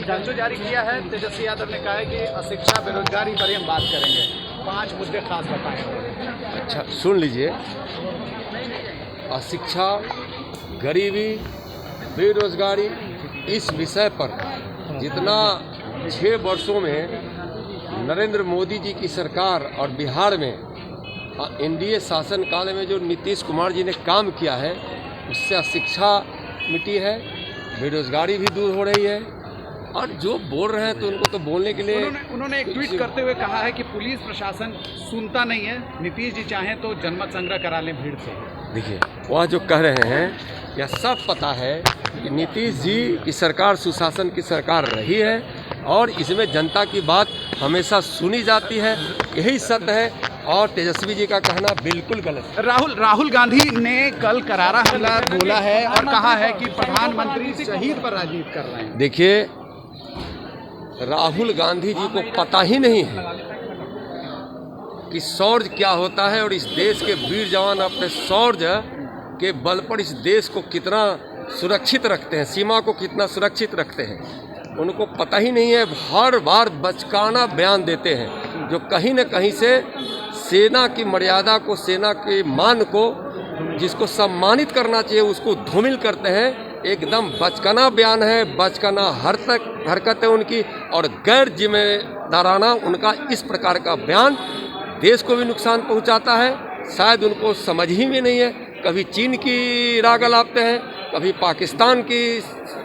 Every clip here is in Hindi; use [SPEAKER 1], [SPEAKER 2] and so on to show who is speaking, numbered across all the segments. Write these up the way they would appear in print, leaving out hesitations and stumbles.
[SPEAKER 1] ढांचा जारी किया है। तेजस्वी यादव ने कहा है कि अशिक्षा बेरोजगारी पर ही हम बात करेंगे। 5 मुद्दे खास बताए।
[SPEAKER 2] अच्छा सुन लीजिए, अशिक्षा, गरीबी, बेरोजगारी, इस विषय पर जितना 6 वर्षों में नरेंद्र मोदी जी की सरकार और बिहार में एनडीए शासनकाल में जो नीतीश कुमार जी ने काम किया है, उससे अशिक्षा मिटी है, बेरोजगारी भी दूर हो रही है। और जो बोल रहे हैं तो उनको तो बोलने के लिए
[SPEAKER 1] उन्होंने एक ट्वीट करते हुए कहा है कि पुलिस प्रशासन सुनता नहीं है, नीतीश जी चाहें तो जनमत संग्रह करा लें भीड़ से।
[SPEAKER 2] देखिए, वह जो कह रहे हैं यह सब पता है कि नीतीश जी की सरकार सुशासन की सरकार रही है और इसमें जनता की बात हमेशा सुनी जाती है, यही सत्य है। और तेजस्वी जी का कहना बिल्कुल गलत है।
[SPEAKER 1] राहुल गांधी ने कल करारा हमला बोला है और कहा है कि प्रधानमंत्री शहीद पर राजनीति कर रहे हैं।
[SPEAKER 2] देखिए, राहुल गांधी जी को पता ही नहीं है कि शौर्य क्या होता है और इस देश के वीर जवान अपने शौर्य के बल पर इस देश को कितना सुरक्षित रखते हैं, सीमा को कितना सुरक्षित रखते हैं। उनको पता ही नहीं है। हर बार बचकाना बयान देते हैं जो कहीं न कहीं से सेना की मर्यादा को, सेना के मान को, जिसको सम्मानित करना चाहिए उसको धूमिल करते हैं। एकदम बचकाना बयान है, बचकाना हरकत है उनकी और गैर जिम्मेदाराना उनका इस प्रकार का बयान देश को भी नुकसान पहुंचाता है। शायद उनको समझ ही में नहीं है। कभी चीन की राग लाते हैं, कभी पाकिस्तान की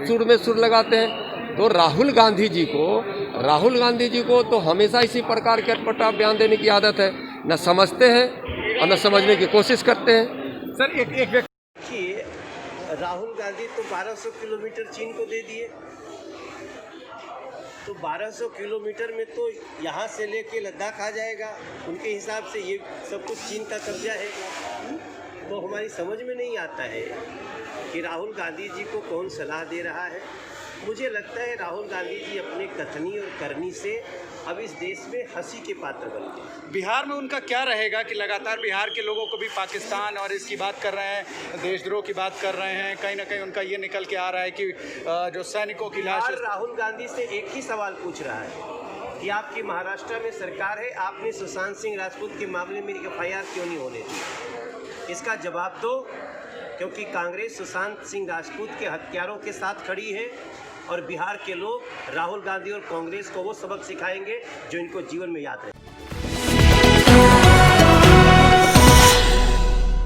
[SPEAKER 2] सुर में सुर लगाते हैं। तो राहुल गांधी जी को तो हमेशा इसी प्रकार के अटपटा बयान देने की आदत है। न समझते हैं और न समझने की कोशिश करते हैं।
[SPEAKER 1] सर एक
[SPEAKER 3] कि राहुल गांधी तो 1200 किलोमीटर चीन को दे दिए, तो 1200 किलोमीटर में तो यहाँ से लेके लद्दाख आ जाएगा। उनके हिसाब से ये सब कुछ चीन का कब्जा है। तो हमारी समझ में नहीं आता है कि राहुल गांधी जी को कौन सलाह दे रहा है। मुझे लगता है राहुल गांधी जी अपने कथनी और करनी से अब इस देश में हंसी के पात्र बन गए।
[SPEAKER 1] बिहार में उनका क्या रहेगा कि लगातार बिहार के लोगों को भी पाकिस्तान और इसकी बात कर रहे हैं, देशद्रोह की बात कर रहे हैं। कहीं ना कहीं उनका ये निकल के आ रहा है कि जो सैनिकों की लाश।
[SPEAKER 3] राहुल गांधी से एक ही सवाल पूछ रहा है कि आपकी महाराष्ट्र में सरकार है, आपने सुशांत सिंह राजपूत के मामले में FIR क्यों नहीं होने दी? इसका जवाब दो, क्योंकि कांग्रेस सुशांत सिंह राजपूत के हत्यारों के साथ खड़ी है और बिहार के लोग राहुल गांधी और कांग्रेस को वो सबक सिखाएंगे जो इनको जीवन में याद रहेगा।